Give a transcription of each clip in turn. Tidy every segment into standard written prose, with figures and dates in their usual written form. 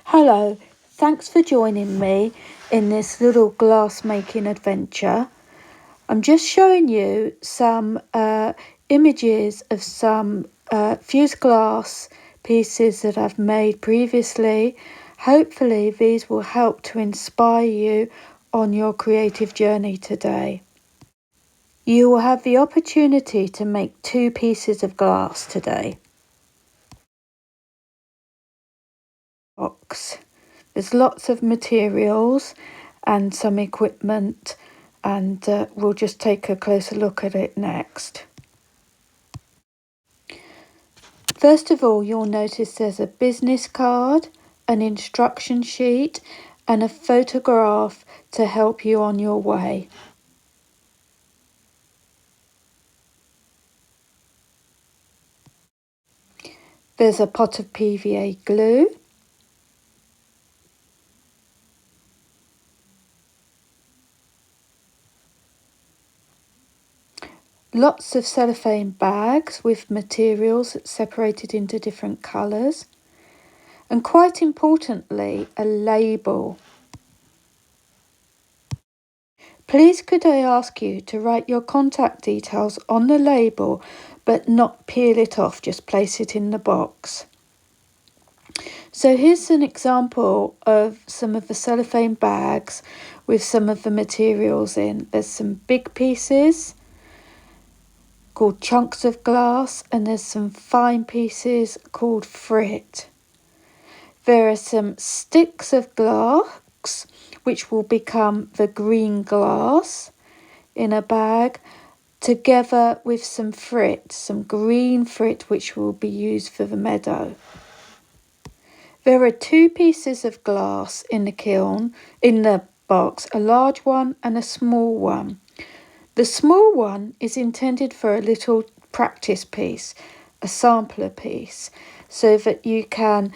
Hello, thanks for joining me in this little glass making adventure. I'm just showing you some images of some fused glass pieces that I've made previously. Hopefully these will help to inspire you on your creative journey today. You will have the opportunity to make 2 pieces of glass today. There's lots of materials and some equipment, and we'll just take a closer look at it next. First of all, you'll notice there's a business card, an instruction sheet, and a photograph to help you on your way. There's a pot of PVA glue. Lots of cellophane bags with materials separated into different colours. And quite importantly, a label. Please could I ask you to write your contact details on the label but not peel it off, just place it in the box. So here's an example of some of the cellophane bags with some of the materials in. There's some big pieces called chunks of glass, and there's some fine pieces called frit. There are some sticks of glass which will become the green glass in a bag, together with some frit, some green frit which will be used for the meadow. There are 2 pieces of glass in the kiln, in the box, a large one and a small one. The small one is intended for a little practice piece, a sampler piece, so that you can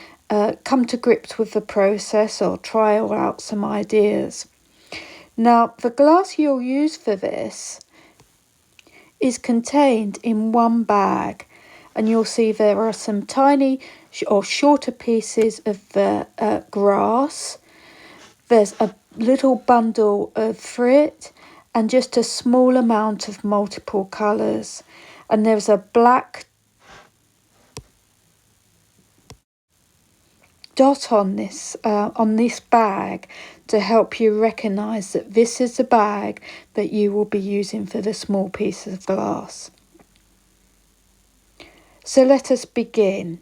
come to grips with the process or trial out some ideas. Now, the glass you'll use for this is contained in one bag, and you'll see there are some tiny or shorter pieces of the grass. There's a little bundle of frit and just a small amount of multiple colours, and there's a black dot on this bag to help you recognise that this is the bag that you will be using for the small pieces of glass. So let us begin.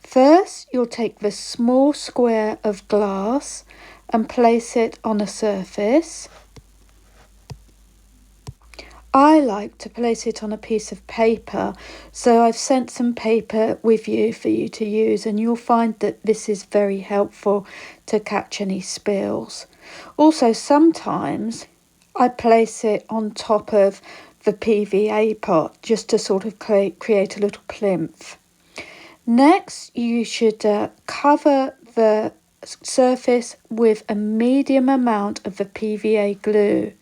First, you'll take the small square of glass and place it on a surface. I like to place it on a piece of paper, so I've sent some paper with you for you to use, and you'll find that this is very helpful to catch any spills. Also, sometimes I place it on top of the PVA pot just to sort of create a little plinth. Next, you should cover the surface with a medium amount of the PVA glue.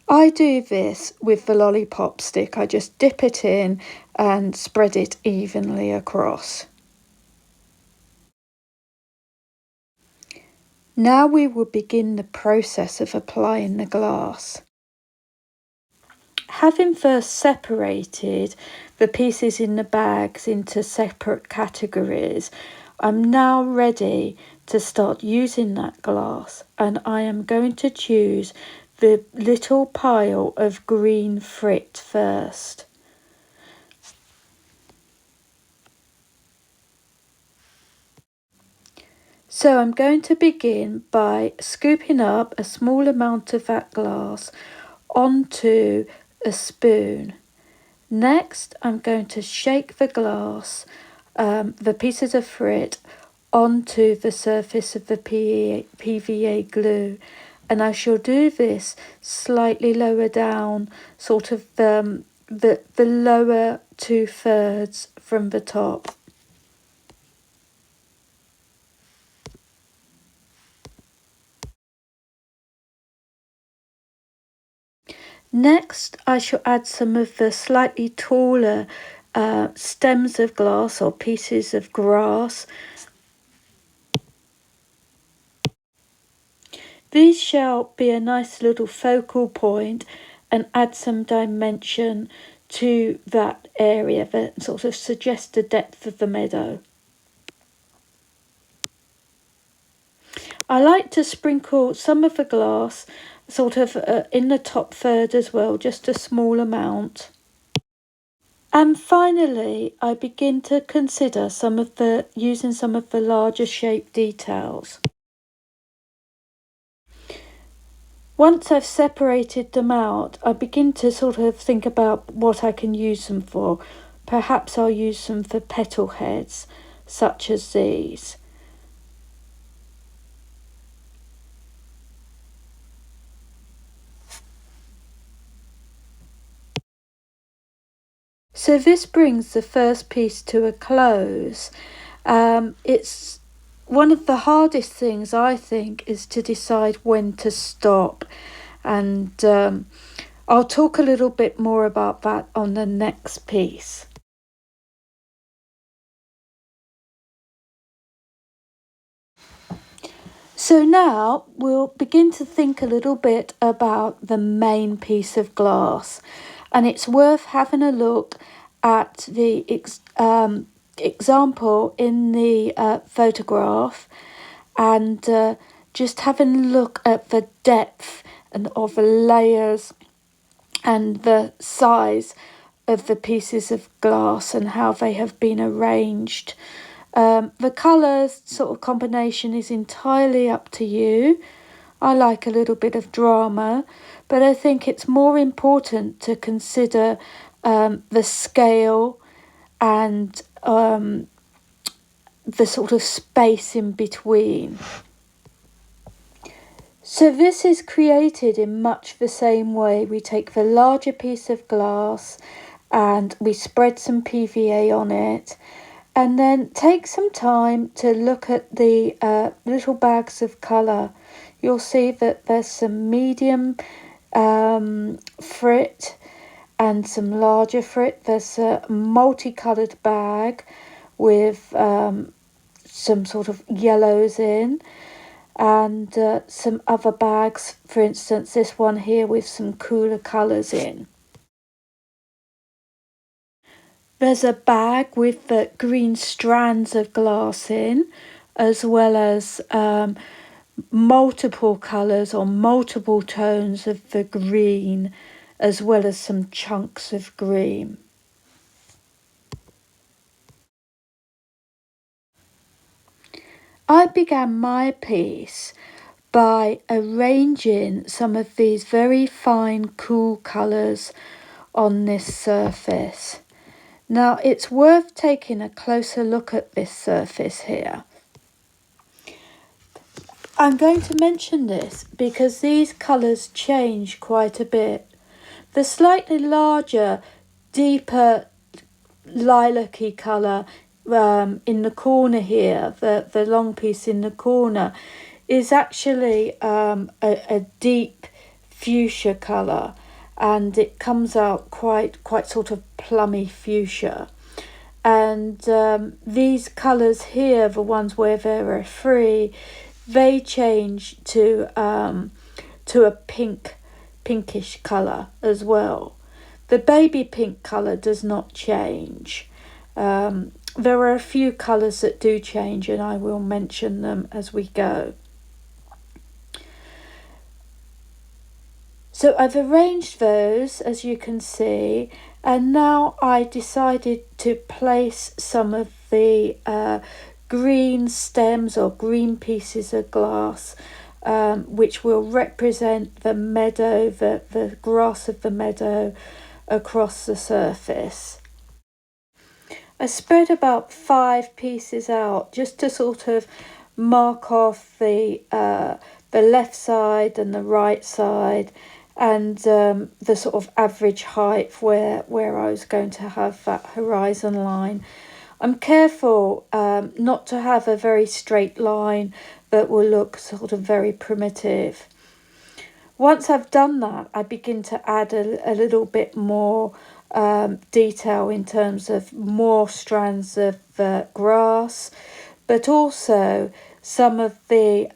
I do this with the lollipop stick. I just dip it in and spread it evenly across. Now we will begin the process of applying the glass. Having first separated the pieces in the bags into separate categories, I'm now ready to start using that glass, and I am going to choose the little pile of green frit first. So I'm going to begin by scooping up a small amount of that glass onto a spoon. Next, I'm going to shake the glass, the pieces of frit, onto the surface of the PVA glue, and I shall do this slightly lower down, sort of the lower 2/3 from the top. Next, I shall add some of the slightly taller stems of glass or pieces of grass. These shall be a nice little focal point and add some dimension to that area that sort of suggests the depth of the meadow. I like to sprinkle some of the glass sort of in the top third as well, just a small amount. And finally, I begin to consider using some of the larger shape details. Once I've separated them out, I begin to sort of think about what I can use them for. Perhaps I'll use them for petal heads, such as these. So this brings the first piece to a close. It's one of the hardest things, I think, is to decide when to stop. And I'll talk a little bit more about that on the next piece. So now we'll begin to think a little bit about the main piece of glass. And it's worth having a look at the example in the photograph and just having a look at the depth and of the layers and the size of the pieces of glass and how they have been arranged. The colours sort of combination is entirely up to you. I like a little bit of drama, but I think it's more important to consider the scale and the sort of space in between. So this is created in much the same way. We take the larger piece of glass and we spread some PVA on it, and then take some time to look at the little bags of colour. You'll see that there's some medium frit and some larger frit. There's a multicoloured bag with some sort of yellows in, and some other bags, for instance this one here with some cooler colours in. There's a bag with the green strands of glass in, as well as multiple colours or multiple tones of the green, as well as some chunks of green. I began my piece by arranging some of these very fine cool colours on this surface. Now it's worth taking a closer look at this surface here. I'm going to mention this because these colours change quite a bit. The slightly larger, deeper lilac-y colour in the corner here, the long piece in the corner, is actually a deep fuchsia colour, and it comes out quite sort of plummy fuchsia. And these colours here, the ones where they're free, they change to a pinkish colour as well. The baby pink colour does not change. There are a few colours that do change, and I will mention them as we go. So I've arranged those, as you can see, and now I decided to place some of the green stems or green pieces of glass, which will represent the meadow, the grass of the meadow across the surface. I spread about 5 pieces out just to sort of mark off the left side and the right side, and the sort of average height where I was going to have that horizon line. I'm careful not to have a very straight line that will look sort of very primitive. Once I've done that, I begin to add a little bit more detail in terms of more strands of grass, but also some of the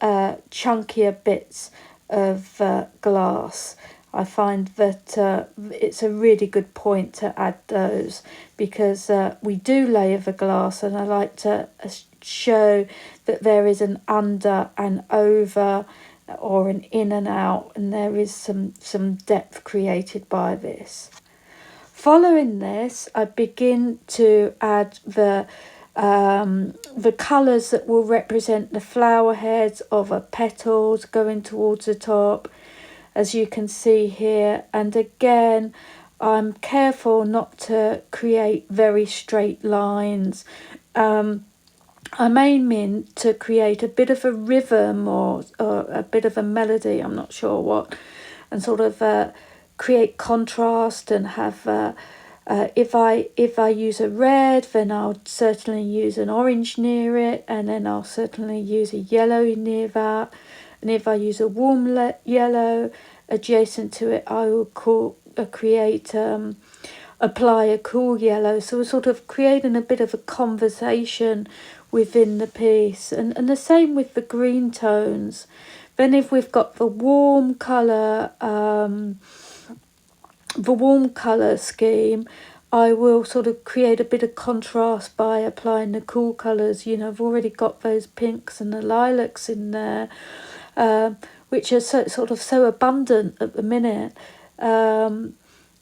chunkier bits of glass. I find that it's a really good point to add those, because we do layer the glass, and I like to show that there is an under and over, or an in and out, and there is some depth created by this. Following this, I begin to add the colours that will represent the flower heads or the petals going towards the top, as you can see here. And again, I'm careful not to create very straight lines. I'm aiming to create a bit of a rhythm, or a bit of a melody, I'm not sure what, and sort of create contrast, and have if I use a red, then I'll certainly use an orange near it, and then I'll certainly use a yellow near that. And if I use a warm yellow adjacent to it, I will apply a cool yellow. So we're sort of creating a bit of a conversation within the piece. And the same with the green tones. Then if we've got the warm colour scheme, I will sort of create a bit of contrast by applying the cool colours. You know, I've already got those pinks and the lilacs in there, which are so abundant at the minute, and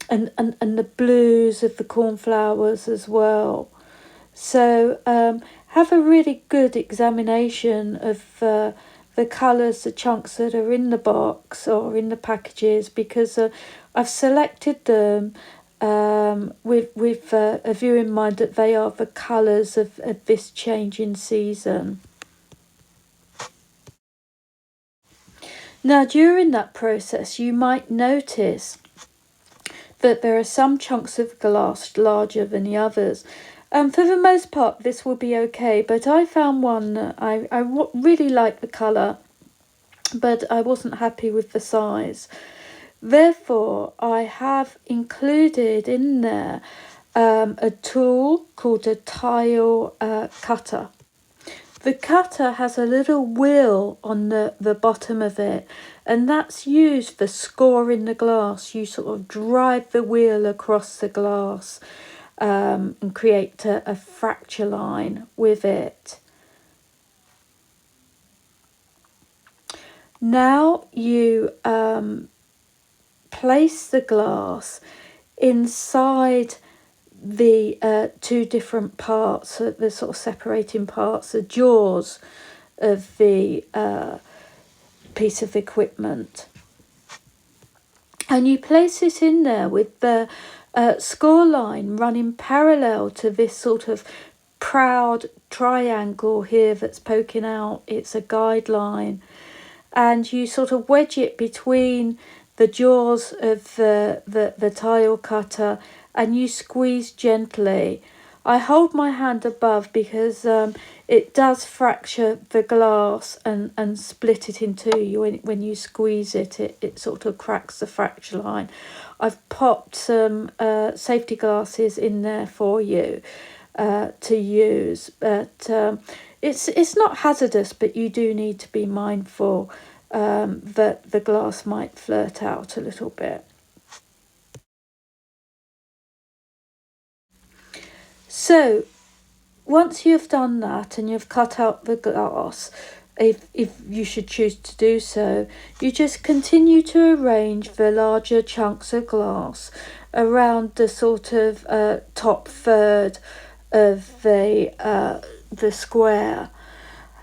the blues of the cornflowers as well. So have a really good examination of the colours, the chunks that are in the box or in the packages, because I've selected them with a view in mind that they are the colours of this changing season. Now, during that process, you might notice that there are some chunks of glass larger than the others. And for the most part, this will be okay. But I found one that I really like the colour, but I wasn't happy with the size. Therefore, I have included in there a tool called a tile cutter. The cutter has a little wheel on the bottom of it, and that's used for scoring the glass. You sort of drive the wheel across the glass and create a fracture line with it. Now you place the glass inside the two different parts, the sort of separating parts, the jaws of the piece of equipment. And you place it in there with the score line running parallel to this sort of proud triangle here that's poking out. It's a guideline. And you sort of wedge it between the jaws of the tile cutter, and you squeeze gently. I hold my hand above because it does fracture the glass and split it in two. When you squeeze it, it sort of cracks the fracture line. I've popped some safety glasses in there for you to use, but it's not hazardous, but you do need to be mindful that the glass might flirt out a little bit. So once you've done that and you've cut out the glass, if you should choose to do so, you just continue to arrange the larger chunks of glass around the sort of top third of the square.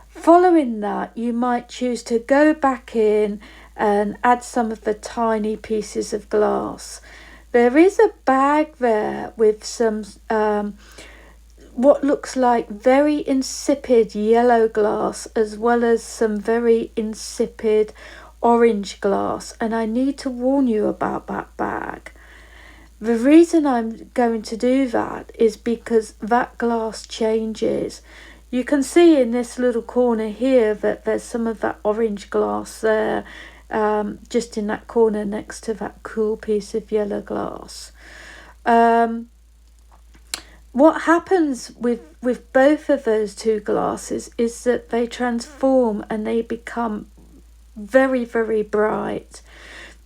Following that, you might choose to go back in and add some of the tiny pieces of glass. There is a bag there with some what looks like very insipid yellow glass, as well as some very insipid orange glass, and I need to warn you about that bag. The reason I'm going to do that is because that glass changes. You can see in this little corner here that there's some of that orange glass there, just in that corner next to that cool piece of yellow glass. What happens with both of those two glasses is that they transform and they become very, very bright.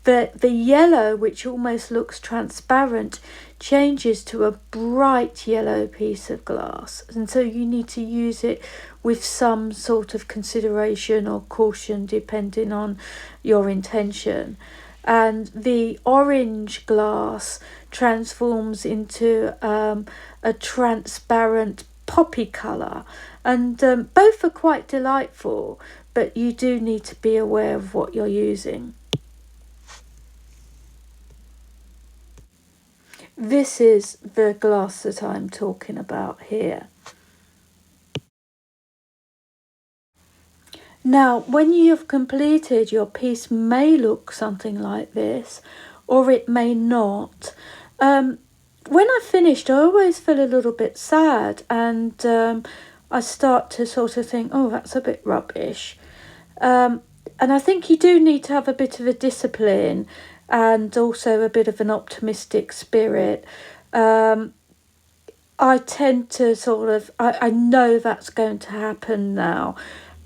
The yellow, which almost looks transparent, changes to a bright yellow piece of glass, and so you need to use it with some sort of consideration or caution depending on your intention. And the orange glass transforms into a transparent poppy colour, and both are quite delightful, but you do need to be aware of what you're using. This is the glass that I'm talking about here. Now, when you have completed, your piece may look something like this, or it may not. When I finished, I always feel a little bit sad, and I start to sort of think, oh, that's a bit rubbish. And I think you do need to have a bit of a discipline and also a bit of an optimistic spirit. I tend to I know that's going to happen now,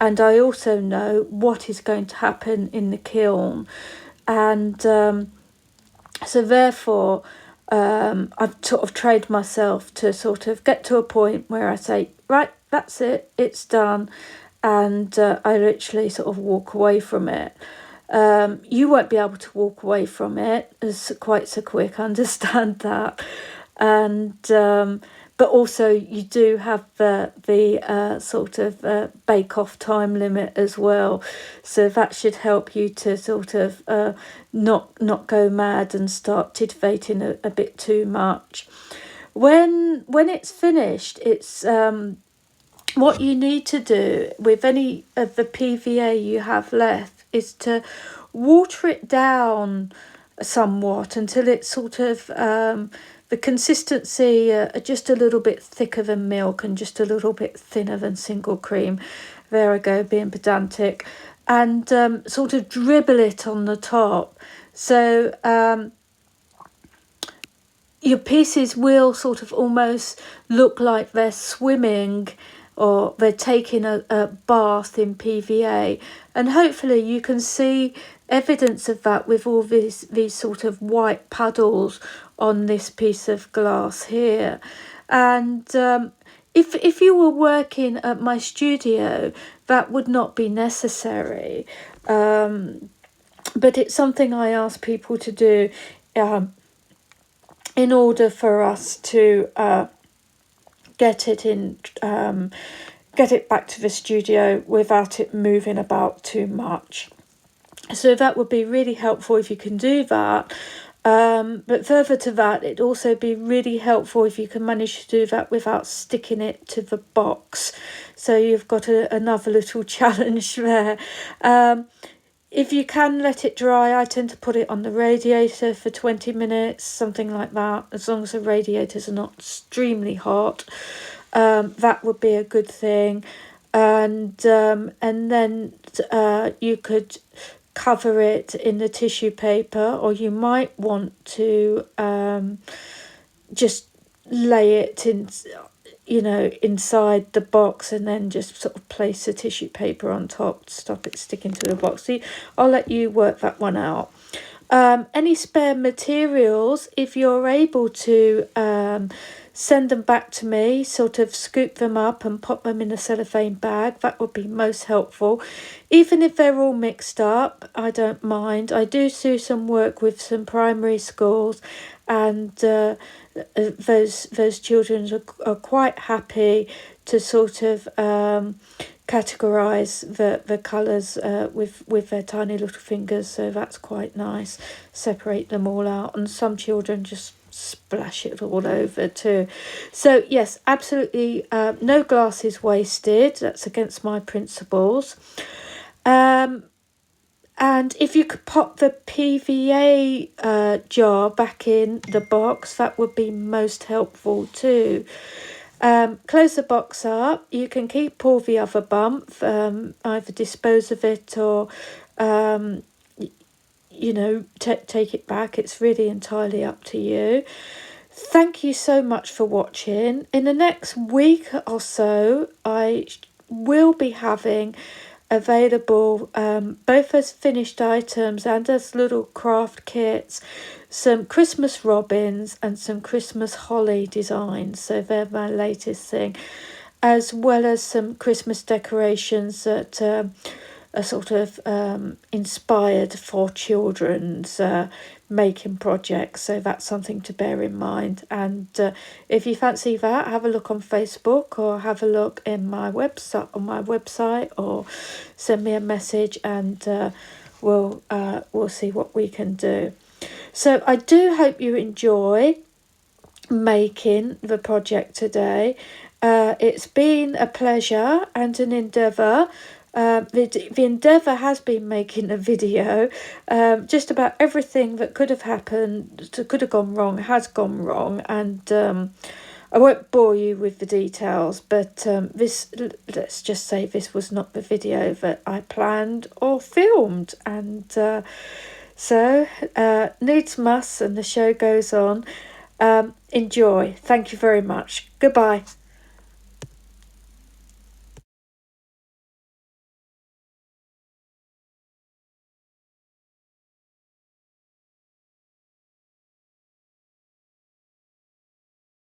and I also know what is going to happen in the kiln, and so therefore I've sort of trained myself to sort of get to a point where I say, right, that's it, it's done, and I literally sort of walk away from it. You won't be able to walk away from it as quite so quick, I understand that, and but also you do have the sort of bake-off time limit as well, so that should help you to sort of not go mad and start titivating a bit too much. When it's finished, it's what you need to do with any of the PVA you have left is to water it down somewhat until it's sort of the consistency just a little bit thicker than milk and just a little bit thinner than single cream. There I go, being pedantic. And sort of dribble it on the top. So your pieces will sort of almost look like they're swimming or they're taking a bath in PVA, and hopefully you can see evidence of that with all these sort of white puddles on this piece of glass here. And if you were working at my studio, that would not be necessary, but it's something I ask people to do in order for us to get it back to the studio without it moving about too much. So that would be really helpful if you can do that. But further to that, it'd also be really helpful if you can manage to do that without sticking it to the box. So you've got another little challenge there. If you can let it dry, I tend to put it on the radiator for 20 minutes, something like that, as long as the radiators are not extremely hot. That would be a good thing. And then you could cover it in the tissue paper, or you might want to just lay it in, inside the box and then just sort of place a tissue paper on top to stop it sticking to the box. So I'll let you work that one out. Any spare materials, if you're able to send them back to me, sort of scoop them up and pop them in a cellophane bag, that would be most helpful. Even if they're all mixed up, I don't mind. I do some work with some primary schools, and those children are quite happy to sort of categorise the colours with their tiny little fingers, so that's quite nice. Separate them all out, and some children just splash it all over too. So yes, absolutely no glass is wasted. That's against my principles. And if you could pop the PVA jar back in the box, that would be most helpful too. Close the box up. You can keep all the other bump, either dispose of it or, take it back. It's really entirely up to you. Thank you so much for watching. In the next week or so, I will be having available both as finished items and as little craft kits, some Christmas robins and some Christmas holly designs. So they're my latest thing, as well as some Christmas decorations that are sort of inspired for children's making projects. So that's something to bear in mind. And if you fancy that, have a look on Facebook or have a look in my website or send me a message, and we'll see what we can do. So I do hope you enjoy making the project today. It's been a pleasure and an endeavour. The endeavour has been making a video. Just about everything that could have happened, could have gone wrong, has gone wrong, and I won't bore you with the details, but let's just say this was not the video that I planned or filmed, and so needs must, and the show goes on. Enjoy. Thank you very much. Goodbye.